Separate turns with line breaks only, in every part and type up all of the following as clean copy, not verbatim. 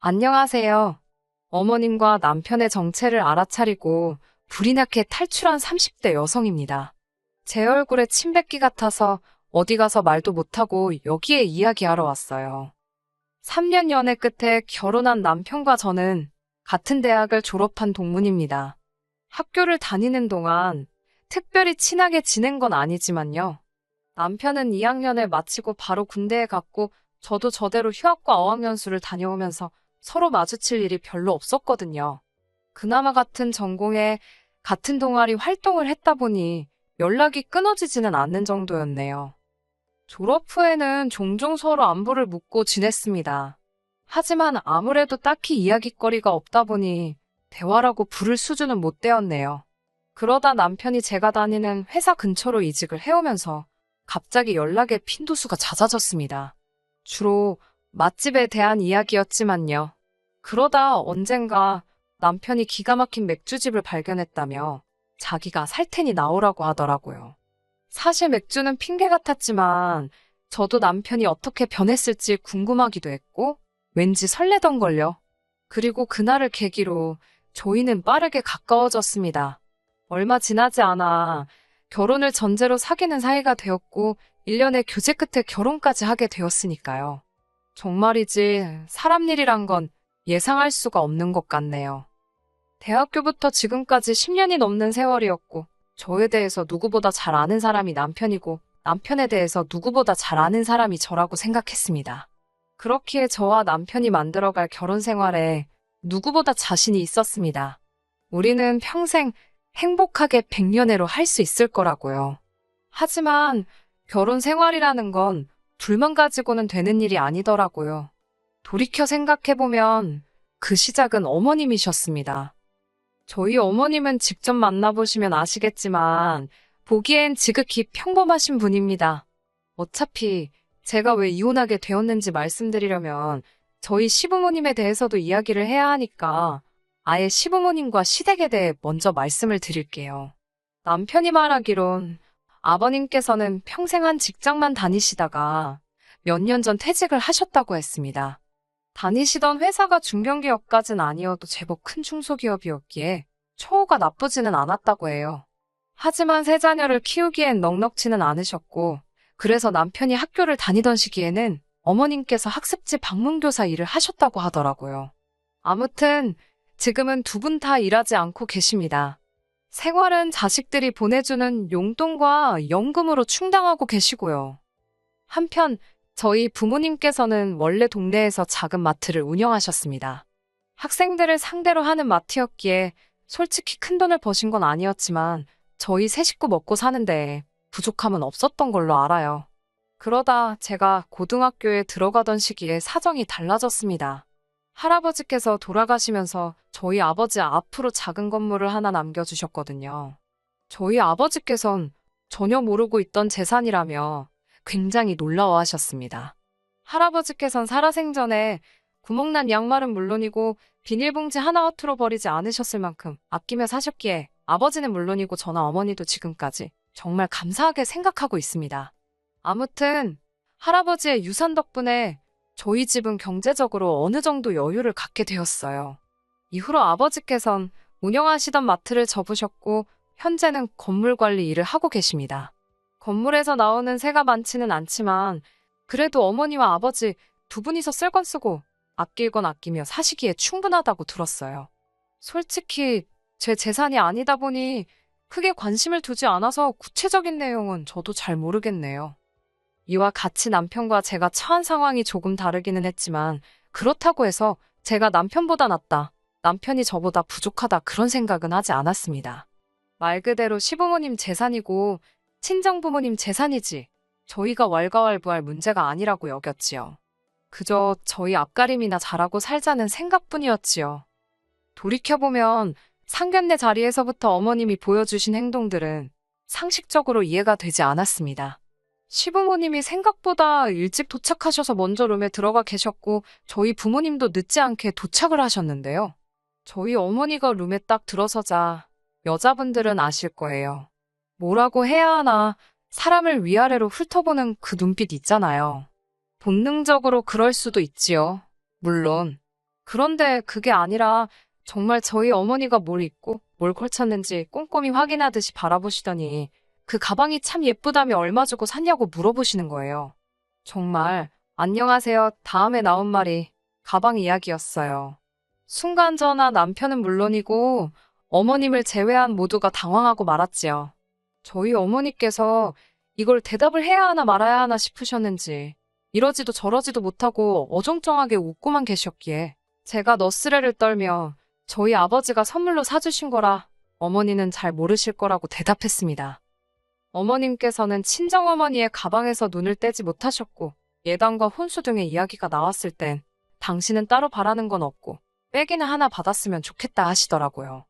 안녕하세요. 어머님과 남편의 정체를 알아차리고 불이 나게 탈출한 30대 여성입니다. 제 얼굴에 침 뱉기 같아서 어디 가서 말도 못하고 여기에 이야기하러 왔어요. 3년 연애 끝에 결혼한 남편과 저는 같은 대학을 졸업한 동문입니다. 학교를 다니는 동안 특별히 친하게 지낸 건 아니지만요. 남편은 2학년을 마치고 바로 군대에 갔고 저도 저대로 휴학과 어학연수를 다녀오면서 서로 마주칠 일이 별로 없었거든요. 그나마 같은 전공에 같은 동아리 활동을 했다 보니 연락이 끊어지지는 않는 정도였네요. 졸업 후에는 종종 서로 안부를 묻고 지냈습니다. 하지만 아무래도 딱히 이야깃거리가 없다 보니 대화라고 부를 수준은 못 되었네요. 그러다 남편이 제가 다니는 회사 근처로 이직을 해오면서 갑자기 연락의 빈도수가 잦아졌습니다. 주로 맛집에 대한 이야기였지만요. 그러다 언젠가 남편이 기가 막힌 맥주집을 발견했다며 자기가 살 테니 나오라고 하더라고요. 사실 맥주는 핑계 같았지만 저도 남편이 어떻게 변했을지 궁금하기도 했고 왠지 설레던걸요. 그리고 그날을 계기로 저희는 빠르게 가까워졌습니다. 얼마 지나지 않아 결혼을 전제로 사귀는 사이가 되었고 1년의 교제 끝에 결혼까지 하게 되었으니까요. 정말이지 사람 일이란 건 예상할 수가 없는 것 같네요. 대학교부터 지금까지 10년이 넘는 세월이었고 저에 대해서 누구보다 잘 아는 사람이 남편이고 남편에 대해서 누구보다 잘 아는 사람이 저라고 생각했습니다. 그렇기에 저와 남편이 만들어갈 결혼 생활에 누구보다 자신이 있었습니다. 우리는 평생 행복하게 백년해로 할 수 있을 거라고요. 하지만 결혼 생활이라는 건 둘만 가지고는 되는 일이 아니더라고요. 돌이켜 생각해보면 그 시작은 어머님이셨습니다. 저희 어머님은 직접 만나보시면 아시겠지만 보기엔 지극히 평범하신 분입니다. 어차피 제가 왜 이혼하게 되었는지 말씀드리려면 저희 시부모님에 대해서도 이야기를 해야 하니까 아예 시부모님과 시댁에 대해 먼저 말씀을 드릴게요. 남편이 말하기론 아버님께서는 평생 한 직장만 다니시다가 몇 년 전 퇴직을 하셨다고 했습니다. 다니시던 회사가 중견기업까진 아니어도 제법 큰 중소기업이었기에 처우가 나쁘지는 않았다고 해요. 하지만 세 자녀를 키우기엔 넉넉지는 않으셨고 그래서 남편이 학교를 다니던 시기에는 어머님께서 학습지 방문교사 일을 하셨다고 하더라고요. 아무튼 지금은 두 분 다 일하지 않고 계십니다. 생활은 자식들이 보내주는 용돈과 연금으로 충당하고 계시고요. 한편 저희 부모님께서는 원래 동네에서 작은 마트를 운영하셨습니다. 학생들을 상대로 하는 마트였기에 솔직히 큰 돈을 버신 건 아니었지만 저희 세 식구 먹고 사는데 부족함은 없었던 걸로 알아요. 그러다 제가 고등학교에 들어가던 시기에 사정이 달라졌습니다. 할아버지께서 돌아가시면서 저희 아버지 앞으로 작은 건물을 하나 남겨주셨거든요. 저희 아버지께선 전혀 모르고 있던 재산이라며 굉장히 놀라워하셨습니다. 할아버지께선 살아생전에 구멍난 양말은 물론이고 비닐봉지 하나 허투루 버리지 않으셨을 만큼 아끼며 사셨기에 아버지는 물론이고 저나 어머니도 지금까지 정말 감사하게 생각하고 있습니다. 아무튼 할아버지의 유산 덕분에 저희 집은 경제적으로 어느 정도 여유를 갖게 되었어요. 이후로 아버지께선 운영하시던 마트를 접으셨고 현재는 건물 관리 일을 하고 계십니다. 건물에서 나오는 세가 많지는 않지만 그래도 어머니와 아버지 두 분이서 쓸 건 쓰고 아낄 건 아끼며 사시기에 충분하다고 들었어요. 솔직히 제 재산이 아니다 보니 크게 관심을 두지 않아서 구체적인 내용은 저도 잘 모르겠네요. 이와 같이 남편과 제가 처한 상황이 조금 다르기는 했지만 그렇다고 해서 제가 남편보다 낫다, 남편이 저보다 부족하다 그런 생각은 하지 않았습니다. 말 그대로 시부모님 재산이고 친정부모님 재산이지 저희가 왈가왈부할 문제가 아니라고 여겼지요. 그저 저희 앞가림이나 잘하고 살자는 생각뿐이었지요. 돌이켜보면 상견례 자리에서부터 어머님이 보여주신 행동들은 상식적으로 이해가 되지 않았습니다. 시부모님이 생각보다 일찍 도착하셔서 먼저 룸에 들어가 계셨고 저희 부모님도 늦지 않게 도착을 하셨는데요. 저희 어머니가 룸에 딱 들어서자 여자분들은 아실 거예요. 뭐라고 해야 하나 사람을 위아래로 훑어보는 그 눈빛 있잖아요. 본능적으로 그럴 수도 있지요. 물론 그런데 그게 아니라 정말 저희 어머니가 뭘 입고 뭘 걸쳤는지 꼼꼼히 확인하듯이 바라보시더니 그 가방이 참 예쁘다며 얼마 주고 샀냐고 물어보시는 거예요. 정말 안녕하세요. 다음에 나온 말이 가방 이야기였어요. 순간 저나 남편은 물론이고 어머님을 제외한 모두가 당황하고 말았지요. 저희 어머니께서 이걸 대답을 해야 하나 말아야 하나 싶으셨는지 이러지도 저러지도 못하고 어정쩡하게 웃고만 계셨기에 제가 너스레를 떨며 저희 아버지가 선물로 사주신 거라 어머니는 잘 모르실 거라고 대답했습니다. 어머님께서는 친정어머니의 가방에서 눈을 떼지 못하셨고 예단과 혼수 등의 이야기가 나왔을 땐 당신은 따로 바라는 건 없고 빼기는 하나 받았으면 좋겠다 하시더라고요.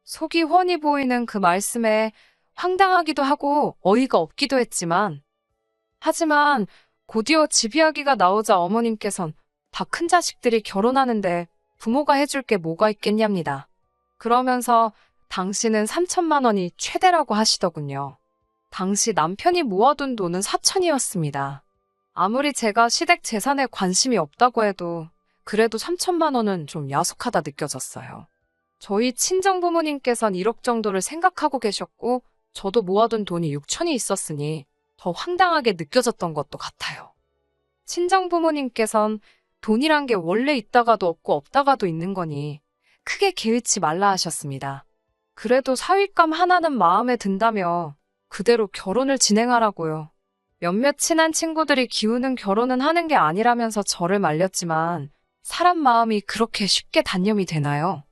속이 훤히 보이는 그 말씀에 황당하기도 하고 어이가 없기도 했지만 하지만 곧이어 집 이야기가 나오자 어머님께선 다 큰 자식들이 결혼하는데 부모가 해줄 게 뭐가 있겠냐입니다. 그러면서 당신은 3천만 원이 최대라고 하시더군요. 당시 남편이 모아둔 돈은 4천이었습니다. 아무리 제가 시댁 재산에 관심이 없다고 해도 그래도 3천만 원은 좀 야속하다 느껴졌어요. 저희 친정부모님께선 1억 정도를 생각하고 계셨고 저도 모아둔 돈이 6천이 있었으니 더 황당하게 느껴졌던 것도 같아요. 친정부모님께선 돈이란 게 원래 있다가도 없고 없다가도 있는 거니 크게 개의치 말라 하셨습니다. 그래도 사윗감 하나는 마음에 든다며 그대로 결혼을 진행하라고요. 몇몇 친한 친구들이 기우는 결혼은 하는 게 아니라면서 저를 말렸지만 사람 마음이 그렇게 쉽게 단념이 되나요?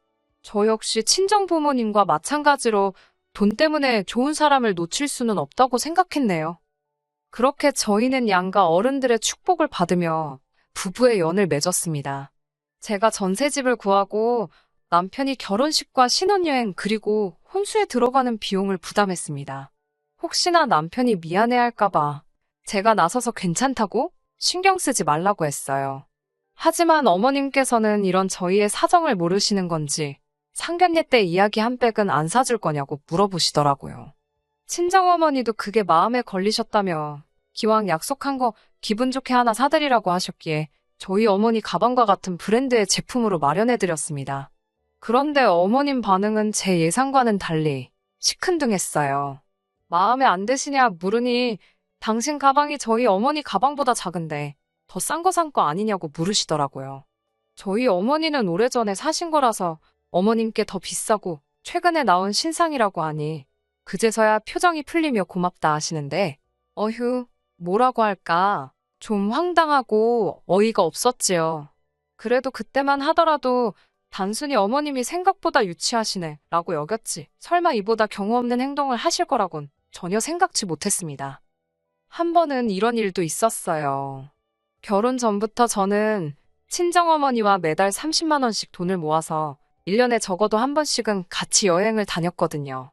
저 역시 친정부모님과 마찬가지로 돈 때문에 좋은 사람을 놓칠 수는 없다고 생각했네요. 그렇게 저희는 양가 어른들의 축복을 받으며 부부의 연을 맺었습니다. 제가 전셋집을 구하고 남편이 결혼식과 신혼여행 그리고 혼수에 들어가는 비용을 부담했습니다. 혹시나 남편이 미안해할까봐 제가 나서서 괜찮다고 신경 쓰지 말라고 했어요. 하지만 어머님께서는 이런 저희의 사정을 모르시는 건지 상견례 때 이야기 한 백은 안 사줄 거냐고 물어보시더라고요. 친정어머니도 그게 마음에 걸리셨다며 기왕 약속한 거 기분 좋게 하나 사드리라고 하셨기에 저희 어머니 가방과 같은 브랜드의 제품으로 마련해드렸습니다. 그런데 어머님 반응은 제 예상과는 달리 시큰둥했어요. 마음에 안 드시냐 물으니 당신 가방이 저희 어머니 가방보다 작은데 더 싼 거 산 거 아니냐고 물으시더라고요. 저희 어머니는 오래전에 사신 거라서 어머님께 더 비싸고 최근에 나온 신상이라고 하니 그제서야 표정이 풀리며 고맙다 하시는데 어휴 뭐라고 할까 좀 황당하고 어이가 없었지요. 그래도 그때만 하더라도 단순히 어머님이 생각보다 유치하시네 라고 여겼지 설마 이보다 경우 없는 행동을 하실 거라곤 전혀 생각지 못했습니다. 한 번은 이런 일도 있었어요. 결혼 전부터 저는 친정어머니와 매달 30만 원씩 돈을 모아서 1년에 적어도 한 번씩은 같이 여행을 다녔거든요.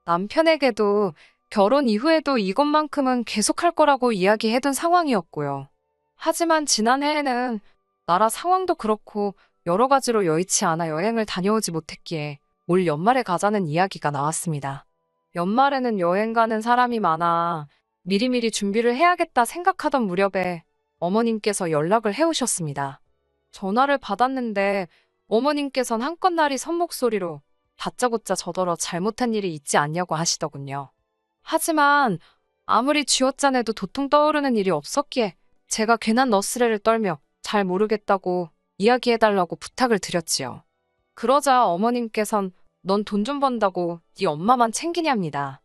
남편에게도 결혼 이후에도 이것만큼은 계속할 거라고 이야기해둔 상황이었고요. 하지만 지난해에는 나라 상황도 그렇고 여러 가지로 여의치 않아 여행을 다녀오지 못했기에 올 연말에 가자는 이야기가 나왔습니다. 연말에는 여행 가는 사람이 많아 미리미리 준비를 해야겠다 생각하던 무렵에 어머님께서 연락을 해오셨습니다. 전화를 받았는데 어머님께선 한껏 나리 선목소리로 다짜고짜 저더러 잘못한 일이 있지 않냐고 하시더군요. 하지만 아무리 쥐어짜내도 도통 떠오르는 일이 없었기에 제가 괜한 너스레를 떨며 잘 모르겠다고 이야기해달라고 부탁을 드렸지요. 그러자 어머님께선 넌 돈 좀 번다고 네 엄마만 챙기냐입니다.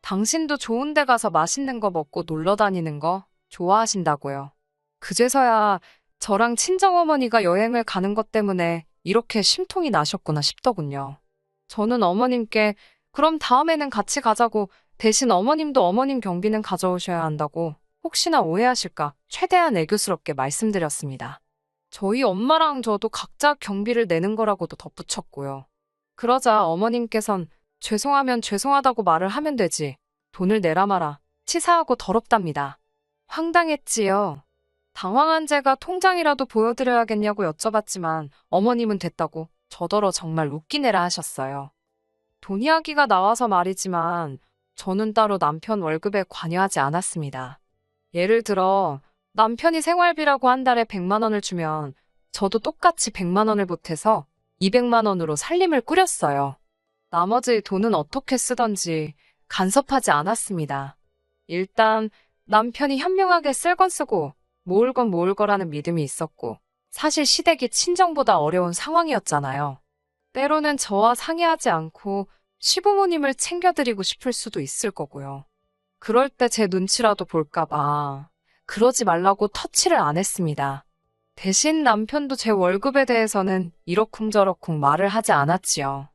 당신도 좋은 데 가서 맛있는 거 먹고 놀러 다니는 거 좋아하신다고요. 그제서야 저랑 친정어머니가 여행을 가는 것 때문에 이렇게 심통이 나셨구나 싶더군요. 저는 어머님께 그럼 다음에는 같이 가자고 대신 어머님도 어머님 경비는 가져오셔야 한다고 혹시나 오해하실까 최대한 애교스럽게 말씀드렸습니다. 저희 엄마랑 저도 각자 경비를 내는 거라고도 덧붙였고요. 그러자 어머님께선 죄송하면 죄송하다고 말을 하면 되지 돈을 내라 마라 치사하고 더럽답니다. 황당했지요. 당황한 제가 통장이라도 보여드려야겠냐고 여쭤봤지만 어머님은 됐다고 저더러 정말 웃기네라 하셨어요. 돈 이야기가 나와서 말이지만 저는 따로 남편 월급에 관여하지 않았습니다. 예를 들어 남편이 생활비라고 한 달에 100만 원을 주면 저도 똑같이 100만 원을 보태서 200만 원으로 살림을 꾸렸어요. 나머지 돈은 어떻게 쓰던지 간섭하지 않았습니다. 일단 남편이 현명하게 쓸 건 쓰고 모을 건 모을 거라는 믿음이 있었고, 사실 시댁이 친정보다 어려운 상황이었잖아요. 때로는 저와 상의하지 않고 시부모님을 챙겨드리고 싶을 수도 있을 거고요. 그럴 때 제 눈치라도 볼까봐 그러지 말라고 터치를 안 했습니다. 대신 남편도 제 월급에 대해서는 이러쿵저러쿵 말을 하지 않았지요.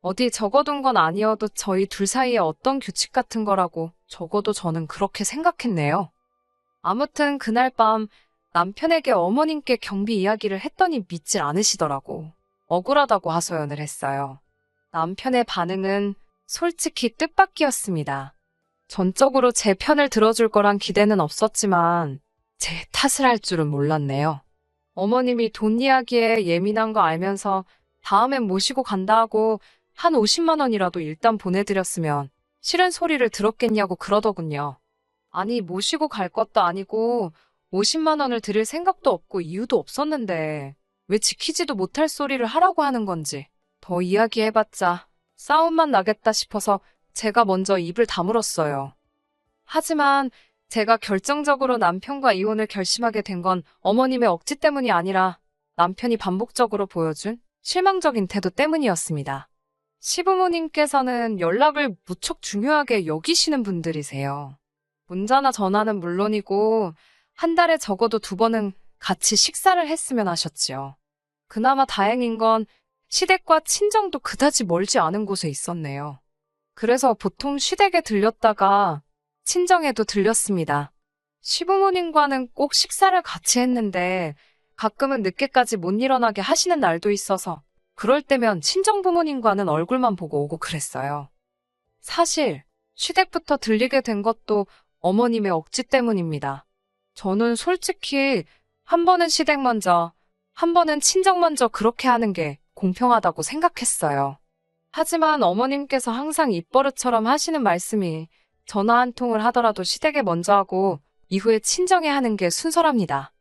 어디 적어둔 건 아니어도 저희 둘 사이에 어떤 규칙 같은 거라고 적어도 저는 그렇게 생각했네요. 아무튼 그날 밤 남편에게 어머님께 경비 이야기를 했더니 믿질 않으시더라고. 억울하다고 하소연을 했어요. 남편의 반응은 솔직히 뜻밖이었습니다. 전적으로 제 편을 들어줄 거란 기대는 없었지만 제 탓을 할 줄은 몰랐네요. 어머님이 돈 이야기에 예민한 거 알면서 다음엔 모시고 간다 하고 한 50만 원이라도 일단 보내드렸으면 싫은 소리를 들었겠냐고 그러더군요. 아니, 모시고 갈 것도 아니고 50만 원을 드릴 생각도 없고 이유도 없었는데 왜 지키지도 못할 소리를 하라고 하는 건지 더 이야기해봤자 싸움만 나겠다 싶어서 제가 먼저 입을 다물었어요. 하지만 제가 결정적으로 남편과 이혼을 결심하게 된 건 어머님의 억지 때문이 아니라 남편이 반복적으로 보여준 실망적인 태도 때문이었습니다. 시부모님께서는 연락을 무척 중요하게 여기시는 분들이세요. 문자나 전화는 물론이고 한 달에 적어도 2번은 같이 식사를 했으면 하셨지요. 그나마 다행인 건 시댁과 친정도 그다지 멀지 않은 곳에 있었네요. 그래서 보통 시댁에 들렸다가 친정에도 들렸습니다. 시부모님과는 꼭 식사를 같이 했는데 가끔은 늦게까지 못 일어나게 하시는 날도 있어서 그럴 때면 친정부모님과는 얼굴만 보고 오고 그랬어요. 사실 시댁부터 들리게 된 것도 어머님의 억지 때문입니다. 저는 솔직히 한 번은 시댁 먼저, 한 번은 친정 먼저 그렇게 하는 게 공평하다고 생각했어요. 하지만 어머님께서 항상 입버릇처럼 하시는 말씀이 전화 한 통을 하더라도 시댁에 먼저 하고 이후에 친정에 하는 게 순서랍니다.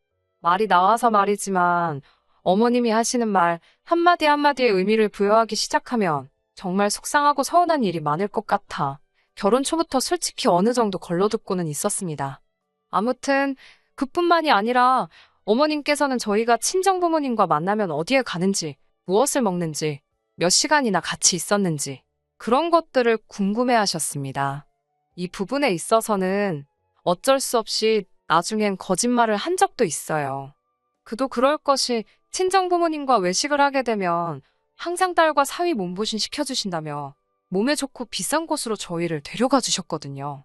말이 나와서 말이지만 어머님이 하시는 말 한마디 한마디에 의미를 부여하기 시작하면 정말 속상하고 서운한 일이 많을 것 같아 결혼 초부터 솔직히 어느 정도 걸러듣고는 있었습니다. 아무튼 그뿐만이 아니라 어머님께서는 저희가 친정부모님과 만나면 어디에 가는지, 무엇을 먹는지, 몇 시간이나 같이 있었는지 그런 것들을 궁금해하셨습니다. 이 부분에 있어서는 어쩔 수 없이 나중엔 거짓말을 한 적도 있어요. 그도 그럴 것이 친정부모님과 외식을 하게 되면 항상 딸과 사위 몸보신 시켜주신다며 몸에 좋고 비싼 곳으로 저희를 데려가 주셨거든요.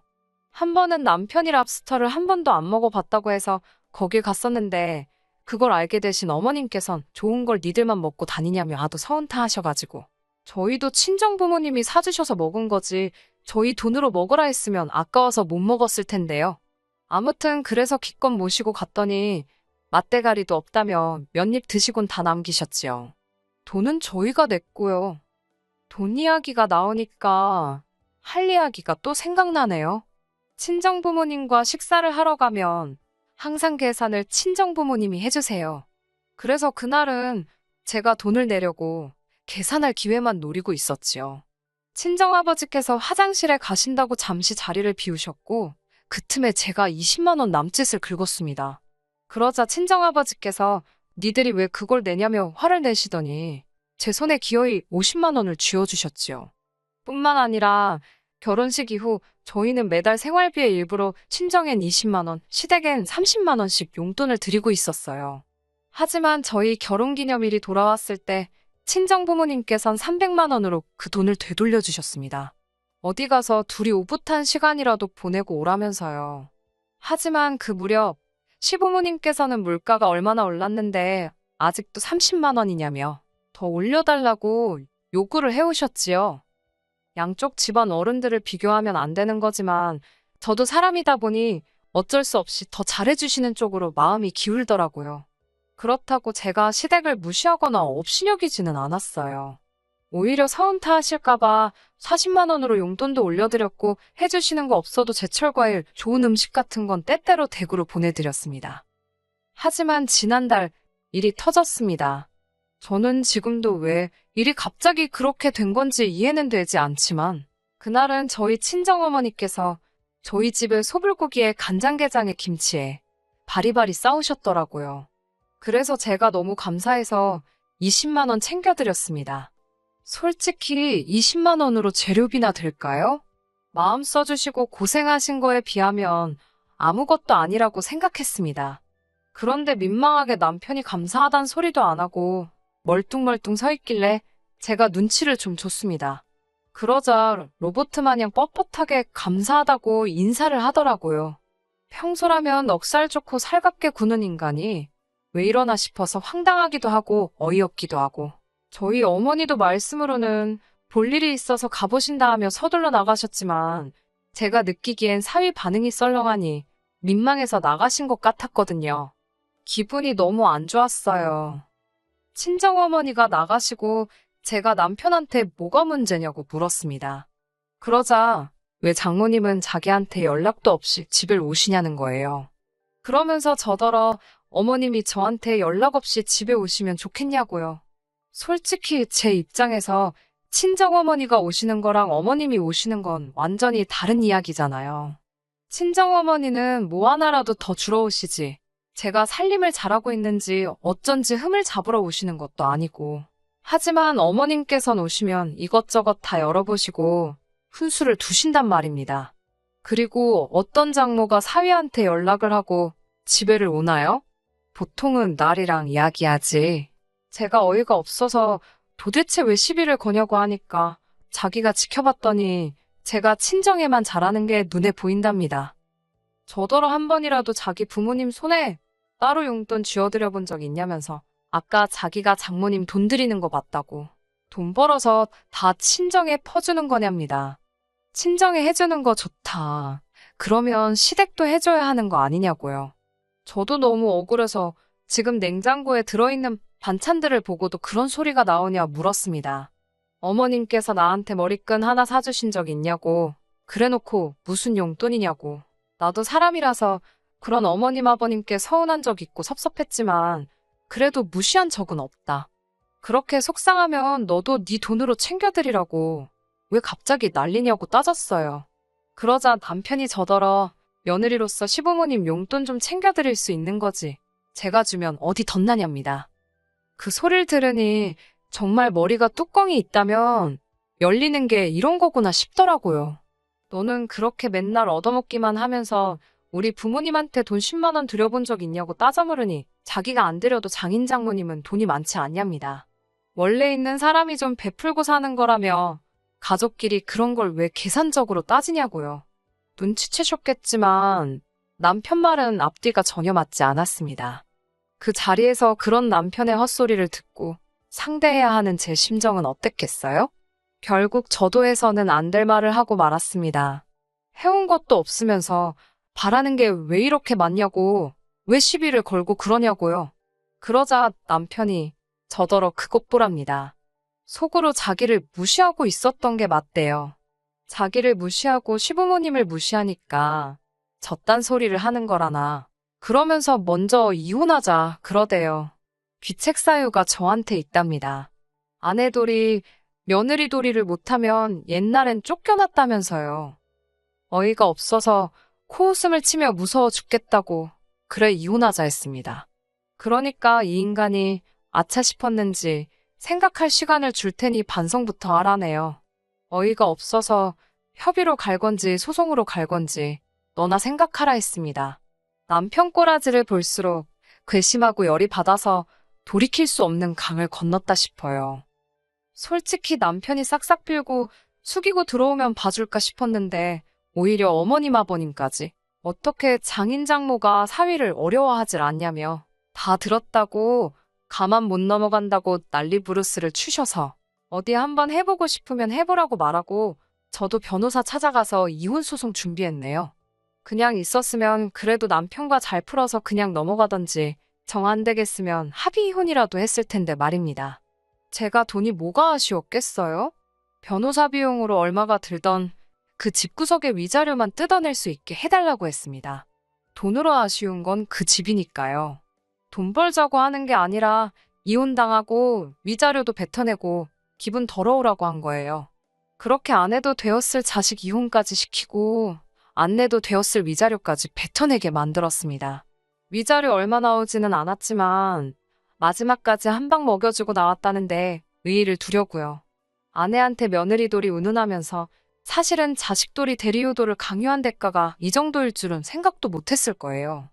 한 번은 남편이 랍스터를 한 번도 안 먹어봤다고 해서 거길 갔었는데 그걸 알게 되신 어머님께선 좋은 걸 니들만 먹고 다니냐며 하도 서운타 하셔가지고 저희도 친정부모님이 사주셔서 먹은 거지 저희 돈으로 먹으라 했으면 아까워서 못 먹었을 텐데요. 아무튼 그래서 기껏 모시고 갔더니 맛대가리도 없다며 몇 입 드시곤 다 남기셨지요. 돈은 저희가 냈고요. 돈 이야기가 나오니까 할 이야기가 또 생각나네요. 친정부모님과 식사를 하러 가면 항상 계산을 친정부모님이 해주세요. 그래서 그날은 제가 돈을 내려고 계산할 기회만 노리고 있었지요. 친정아버지께서 화장실에 가신다고 잠시 자리를 비우셨고 그 틈에 제가 20만 원 남짓을 긁었습니다. 그러자 친정아버지께서 니들이 왜 그걸 내냐며 화를 내시더니 제 손에 기어이 50만 원을 쥐어주셨지요. 뿐만 아니라 결혼식 이후 저희는 매달 생활비의 일부로 친정엔 20만 원, 시댁엔 30만 원씩 용돈을 드리고 있었어요. 하지만 저희 결혼기념일이 돌아왔을 때 친정부모님께선 300만 원으로 그 돈을 되돌려 주셨습니다. 어디 가서 둘이 오붓한 시간이라도 보내고 오라면서요. 하지만 그 무렵 시부모님께서는 물가가 얼마나 올랐는데 아직도 30만 원이냐며 더 올려달라고 요구를 해오셨지요. 양쪽 집안 어른들을 비교하면 안 되는 거지만 저도 사람이다 보니 어쩔 수 없이 더 잘해주시는 쪽으로 마음이 기울더라고요. 그렇다고 제가 시댁을 무시하거나 업신여기지는 않았어요. 오히려 서운타 하실까봐 40만 원으로 용돈도 올려드렸고 해주시는 거 없어도 제철 과일, 좋은 음식 같은 건 때때로 댁으로 보내드렸습니다. 하지만 지난달 일이 터졌습니다. 저는 지금도 왜 일이 갑자기 그렇게 된 건지 이해는 되지 않지만 그날은 저희 친정어머니께서 저희 집에 소불고기에 간장게장에 김치에 바리바리 싸우셨더라고요. 그래서 제가 너무 감사해서 20만 원 챙겨드렸습니다. 솔직히 20만 원으로 재료비나 될까요? 마음 써주시고 고생하신 거에 비하면 아무것도 아니라고 생각했습니다. 그런데 민망하게 남편이 감사하단 소리도 안 하고 멀뚱멀뚱 서 있길래 제가 눈치를 좀 줬습니다. 그러자 로봇 마냥 뻣뻣하게 감사하다고 인사를 하더라고요. 평소라면 넉살 좋고 살갑게 구는 인간이 왜 이러나 싶어서 황당하기도 하고 어이없기도 하고 저희 어머니도 말씀으로는 볼 일이 있어서 가보신다 하며 서둘러 나가셨지만 제가 느끼기엔 사위 반응이 썰렁하니 민망해서 나가신 것 같았거든요. 기분이 너무 안 좋았어요. 친정어머니가 나가시고 제가 남편한테 뭐가 문제냐고 물었습니다. 그러자 왜 장모님은 자기한테 연락도 없이 집을 오시냐는 거예요. 그러면서 저더러 어머님이 저한테 연락 없이 집에 오시면 좋겠냐고요. 솔직히 제 입장에서 친정어머니가 오시는 거랑 어머님이 오시는 건 완전히 다른 이야기잖아요. 친정어머니는 뭐 하나라도 더 주러 오시지. 제가 살림을 잘하고 있는지 어쩐지 흠을 잡으러 오시는 것도 아니고. 하지만 어머님께선 오시면 이것저것 다 열어보시고 훈수를 두신단 말입니다. 그리고 어떤 장모가 사위한테 연락을 하고 집에를 오나요? 보통은 날이랑 이야기하지. 제가 어이가 없어서 도대체 왜 시비를 거냐고 하니까 자기가 지켜봤더니 제가 친정에만 잘하는 게 눈에 보인답니다. 저더러 한 번이라도 자기 부모님 손에 따로 용돈 쥐어드려 본 적 있냐면서 아까 자기가 장모님 돈 드리는 거 맞다고. 돈 벌어서 다 친정에 퍼주는 거냐입니다. 친정에 해주는 거 좋다. 그러면 시댁도 해줘야 하는 거 아니냐고요. 저도 너무 억울해서 지금 냉장고에 들어있는 반찬들을 보고도 그런 소리가 나오냐 물었습니다. 어머님께서 나한테 머리끈 하나 사주신 적 있냐고. 그래놓고 무슨 용돈이냐고. 나도 사람이라서 그런 어머님 아버님께 서운한 적 있고 섭섭했지만 그래도 무시한 적은 없다. 그렇게 속상하면 너도 네 돈으로 챙겨드리라고. 왜 갑자기 난리냐고 따졌어요. 그러자 남편이 저더러 며느리로서 시부모님 용돈 좀 챙겨드릴 수 있는 거지. 제가 주면 어디 덧나냐입니다. 그 소리를 들으니 정말 머리가 뚜껑이 있다면 열리는 게 이런 거구나 싶더라고요. 너는 그렇게 맨날 얻어먹기만 하면서 우리 부모님한테 돈 10만 원 드려본 적 있냐고 따져 물으니 자기가 안 드려도 장인 장모님은 돈이 많지 않냐입니다. 원래 있는 사람이 좀 베풀고 사는 거라며 가족끼리 그런 걸 왜 계산적으로 따지냐고요. 눈치채셨겠지만 남편 말은 앞뒤가 전혀 맞지 않았습니다. 그 자리에서 그런 남편의 헛소리를 듣고 상대해야 하는 제 심정은 어땠겠어요? 결국 저도 해서는 안 될 말을 하고 말았습니다. 해온 것도 없으면서 바라는 게 왜 이렇게 많냐고, 왜 시비를 걸고 그러냐고요. 그러자 남편이 저더러 그것 보랍니다. 속으로 자기를 무시하고 있었던 게 맞대요. 자기를 무시하고 시부모님을 무시하니까 저딴 소리를 하는 거라나. 그러면서 먼저 이혼하자 그러대요. 귀책 사유가 저한테 있답니다. 아내 도리, 며느리 도리를 못하면 옛날엔 쫓겨났다면서요. 어이가 없어서 코웃음을 치며 무서워 죽겠다고 그래 이혼하자 했습니다. 그러니까 이 인간이 아차 싶었는지 생각할 시간을 줄 테니 반성부터 하라네요. 어이가 없어서 협의로 갈 건지 소송으로 갈 건지 너나 생각하라 했습니다. 남편 꼬라지를 볼수록 괘씸하고 열이 받아서 돌이킬 수 없는 강을 건넜다 싶어요. 솔직히 남편이 싹싹 빌고 숙이고 들어오면 봐줄까 싶었는데 오히려 어머님 아버님까지 어떻게 장인 장모가 사위를 어려워하질 않냐며 다 들었다고 가만 못 넘어간다고 난리 부르스를 추셔서 어디 한번 해보고 싶으면 해보라고 말하고 저도 변호사 찾아가서 이혼소송 준비했네요. 그냥 있었으면 그래도 남편과 잘 풀어서 그냥 넘어가던지 정 안 되겠으면 합의 이혼이라도 했을 텐데 말입니다. 제가 돈이 뭐가 아쉬웠겠어요? 변호사 비용으로 얼마가 들던 그 집구석의 위자료만 뜯어낼 수 있게 해달라고 했습니다. 돈으로 아쉬운 건 그 집이니까요. 돈 벌자고 하는 게 아니라 이혼당하고 위자료도 뱉어내고 기분 더러우라고 한 거예요. 그렇게 안 해도 되었을 자식 이혼까지 시키고 안 내도 되었을 위자료까지 뱉어내게 만들었습니다. 위자료 얼마 나오지는 않았지만 마지막까지 한 방 먹여주고 나왔다는데 의의를 두려고요. 아내한테 며느리돌이 운운하면서 사실은 자식돌이 대리효도를 강요한 대가가 이 정도일 줄은 생각도 못했을 거예요.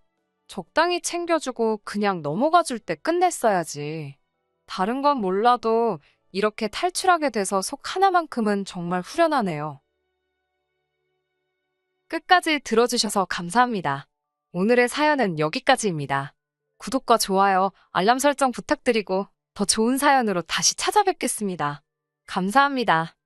적당히 챙겨주고 그냥 넘어가 줄 때 끝냈어야지. 다른 건 몰라도 이렇게 탈출하게 돼서 속 하나만큼은 정말 후련하네요. 끝까지 들어주셔서 감사합니다. 오늘의 사연은 여기까지입니다. 구독과 좋아요, 알람 설정 부탁드리고 더 좋은 사연으로 다시 찾아뵙겠습니다. 감사합니다.